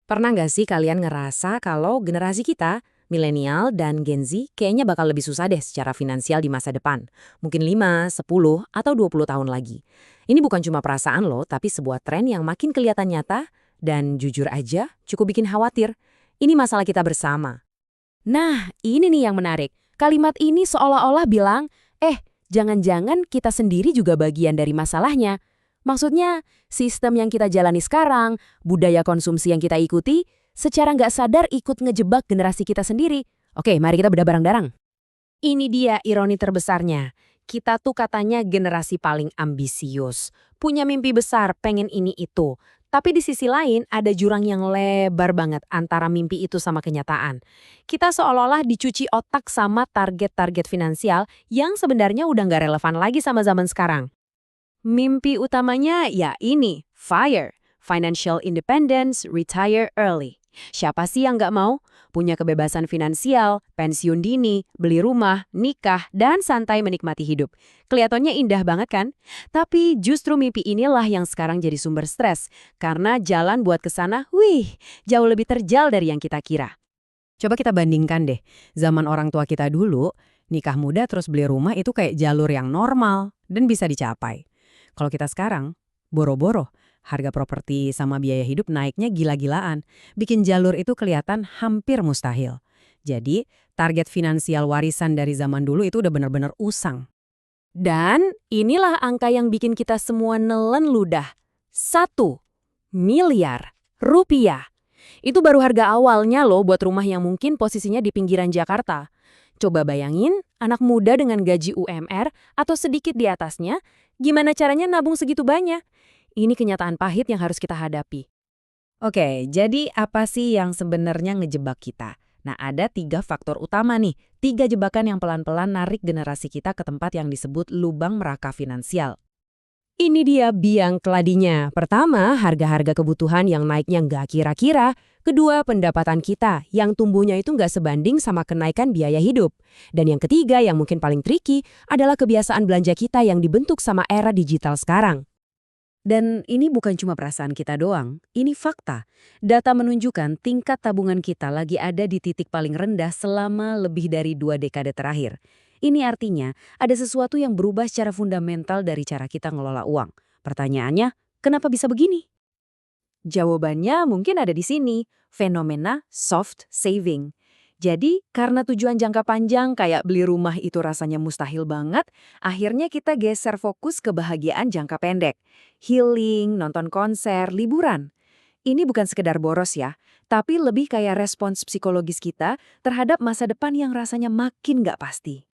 Pernah nggak sih kalian ngerasa kalau generasi kita, milenial dan Gen Z, kayaknya bakal lebih susah deh secara finansial di masa depan? Mungkin 5, 10, atau 20 tahun lagi. Ini bukan cuma perasaan loh, tapi sebuah tren yang makin kelihatan nyata dan jujur aja cukup bikin khawatir. Ini masalah kita bersama. Nah, ini nih yang menarik. Kalimat ini seolah-olah bilang, jangan-jangan kita sendiri juga bagian dari masalahnya. Maksudnya, sistem yang kita jalani sekarang, budaya konsumsi yang kita ikuti, secara nggak sadar ikut ngejebak generasi kita sendiri. Oke, mari kita bedah bareng-bareng. Ini dia ironi terbesarnya. Kita tuh katanya generasi paling ambisius. Punya mimpi besar, pengen ini itu. Tapi di sisi lain ada jurang yang lebar banget antara mimpi itu sama kenyataan. Kita seolah-olah dicuci otak sama target-target finansial yang sebenarnya udah nggak relevan lagi sama zaman sekarang. Mimpi utamanya ya ini, FIRE, Financial Independence, Retire Early. Siapa sih yang nggak mau? Punya kebebasan finansial, pensiun dini, beli rumah, nikah, dan santai menikmati hidup. Kelihatannya indah banget kan? Tapi justru mimpi inilah yang sekarang jadi sumber stres. Karena jalan buat ke sana, jauh lebih terjal dari yang kita kira. Coba kita bandingkan deh, zaman orang tua kita dulu, nikah muda terus beli rumah itu kayak jalur yang normal dan bisa dicapai. Kalau kita sekarang, boro-boro, harga properti sama biaya hidup naiknya gila-gilaan, bikin jalur itu kelihatan hampir mustahil. Jadi, target finansial warisan dari zaman dulu itu udah benar-benar usang. Dan inilah angka yang bikin kita semua nelen ludah. 1 miliar rupiah. Itu baru harga awalnya loh buat rumah yang mungkin posisinya di pinggiran Jakarta. Coba bayangin, anak muda dengan gaji UMR atau sedikit di atasnya, gimana caranya nabung segitu banyak? Ini kenyataan pahit yang harus kita hadapi. Oke, jadi apa sih yang sebenarnya ngejebak kita? Nah, ada 3 faktor utama nih, 3 jebakan yang pelan-pelan narik generasi kita ke tempat yang disebut lubang meraka finansial. Ini dia biang keladinya. Pertama, harga-harga kebutuhan yang naiknya nggak kira-kira. Kedua, pendapatan kita yang tumbuhnya itu nggak sebanding sama kenaikan biaya hidup. Dan yang ketiga, yang mungkin paling tricky, adalah kebiasaan belanja kita yang dibentuk sama era digital sekarang. Dan ini bukan cuma perasaan kita doang, ini fakta. Data menunjukkan tingkat tabungan kita lagi ada di titik paling rendah selama lebih dari 2 dekade terakhir. Ini artinya ada sesuatu yang berubah secara fundamental dari cara kita ngelola uang. Pertanyaannya, kenapa bisa begini? Jawabannya mungkin ada di sini, fenomena soft saving. Jadi, karena tujuan jangka panjang kayak beli rumah itu rasanya mustahil banget, akhirnya kita geser fokus ke kebahagiaan jangka pendek. Healing, nonton konser, liburan. Ini bukan sekedar boros ya, tapi lebih kayak respons psikologis kita terhadap masa depan yang rasanya makin nggak pasti.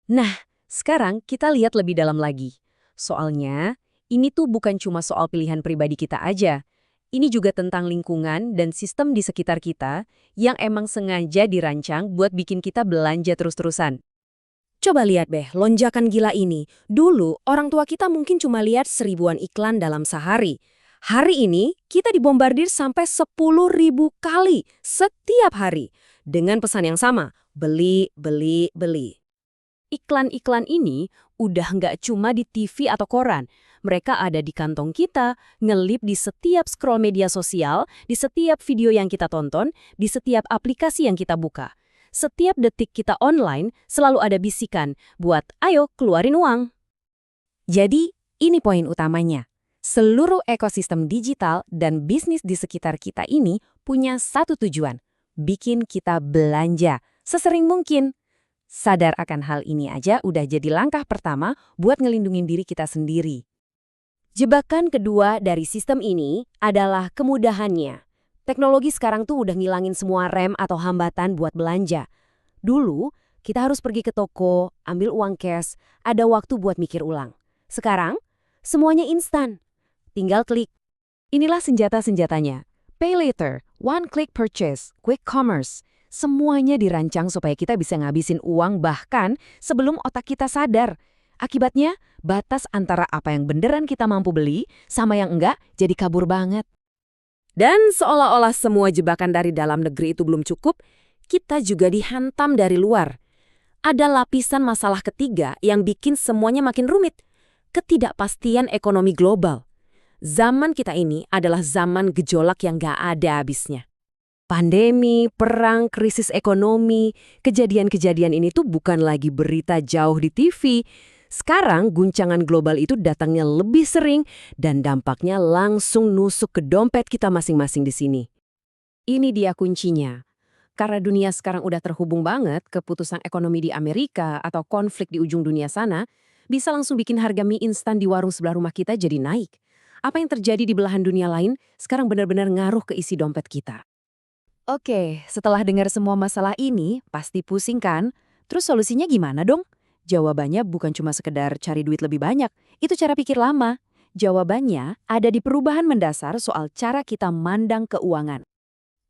Nah, sekarang kita lihat lebih dalam lagi. Soalnya, ini tuh bukan cuma soal pilihan pribadi kita aja. Ini juga tentang lingkungan dan sistem di sekitar kita yang emang sengaja dirancang buat bikin kita belanja terus-terusan. Coba lihat deh, lonjakan gila ini. Dulu, orang tua kita mungkin cuma lihat 1000-an iklan dalam sehari. Hari ini, kita dibombardir sampai 10.000 kali setiap hari. Dengan pesan yang sama, beli, beli, beli. Iklan-iklan ini udah nggak cuma di TV atau koran. Mereka ada di kantong kita, ngelip di setiap scroll media sosial, di setiap video yang kita tonton, di setiap aplikasi yang kita buka. Setiap detik kita online selalu ada bisikan buat ayo keluarin uang. Jadi, ini poin utamanya. Seluruh ekosistem digital dan bisnis di sekitar kita ini punya satu tujuan, bikin kita belanja sesering mungkin. Sadar akan hal ini aja udah jadi langkah pertama buat ngelindungin diri kita sendiri. Jebakan kedua dari sistem ini adalah kemudahannya. Teknologi sekarang tuh udah ngilangin semua rem atau hambatan buat belanja. Dulu, kita harus pergi ke toko, ambil uang cash, ada waktu buat mikir ulang. Sekarang, semuanya instan. Tinggal klik. Inilah senjata-senjatanya. Pay later, one click purchase, quick commerce. Semuanya dirancang supaya kita bisa ngabisin uang bahkan sebelum otak kita sadar. Akibatnya, batas antara apa yang beneran kita mampu beli sama yang enggak jadi kabur banget. Dan seolah-olah semua jebakan dari dalam negeri itu belum cukup, kita juga dihantam dari luar. Ada lapisan masalah ketiga yang bikin semuanya makin rumit. Ketidakpastian ekonomi global. Zaman kita ini adalah zaman gejolak yang gak ada habisnya. Pandemi, perang, krisis ekonomi, kejadian-kejadian ini tuh bukan lagi berita jauh di TV. Sekarang guncangan global itu datangnya lebih sering dan dampaknya langsung nusuk ke dompet kita masing-masing di sini. Ini dia kuncinya. Karena dunia sekarang udah terhubung banget, keputusan ekonomi di Amerika atau konflik di ujung dunia sana bisa langsung bikin harga mie instan di warung sebelah rumah kita jadi naik. Apa yang terjadi di belahan dunia lain sekarang benar-benar ngaruh ke isi dompet kita. Oke, setelah dengar semua masalah ini, pasti pusing kan? Terus solusinya gimana dong? Jawabannya bukan cuma sekedar cari duit lebih banyak, itu cara pikir lama. Jawabannya ada di perubahan mendasar soal cara kita mandang keuangan.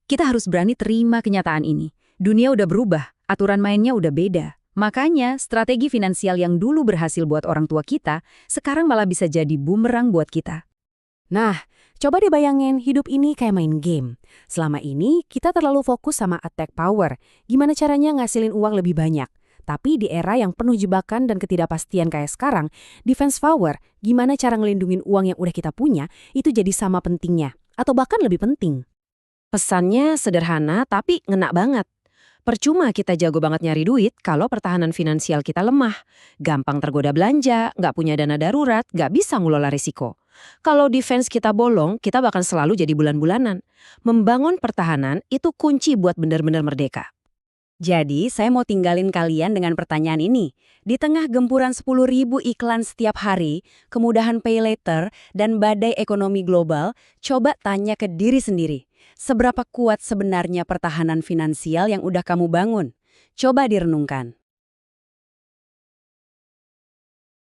Kita harus berani terima kenyataan ini. Dunia udah berubah, aturan mainnya udah beda. Makanya, strategi finansial yang dulu berhasil buat orang tua kita, sekarang malah bisa jadi bumerang buat kita. Nah, coba deh bayangin hidup ini kayak main game. Selama ini kita terlalu fokus sama attack power. Gimana caranya ngasilin uang lebih banyak? Tapi di era yang penuh jebakan dan ketidakpastian kayak sekarang, defense power, gimana cara ngelindungin uang yang udah kita punya, itu jadi sama pentingnya. Atau bahkan lebih penting. Pesannya sederhana tapi ngena banget. Percuma kita jago banget nyari duit kalau pertahanan finansial kita lemah. Gampang tergoda belanja, nggak punya dana darurat, nggak bisa ngelola risiko. Kalau defense kita bolong, kita bakal selalu jadi bulan-bulanan. Membangun pertahanan itu kunci buat benar-benar merdeka. Jadi, saya mau tinggalin kalian dengan pertanyaan ini. Di tengah gempuran 10.000 iklan setiap hari, kemudahan pay later, dan badai ekonomi global, coba tanya ke diri sendiri. Seberapa kuat sebenarnya pertahanan finansial yang udah kamu bangun? Coba direnungkan.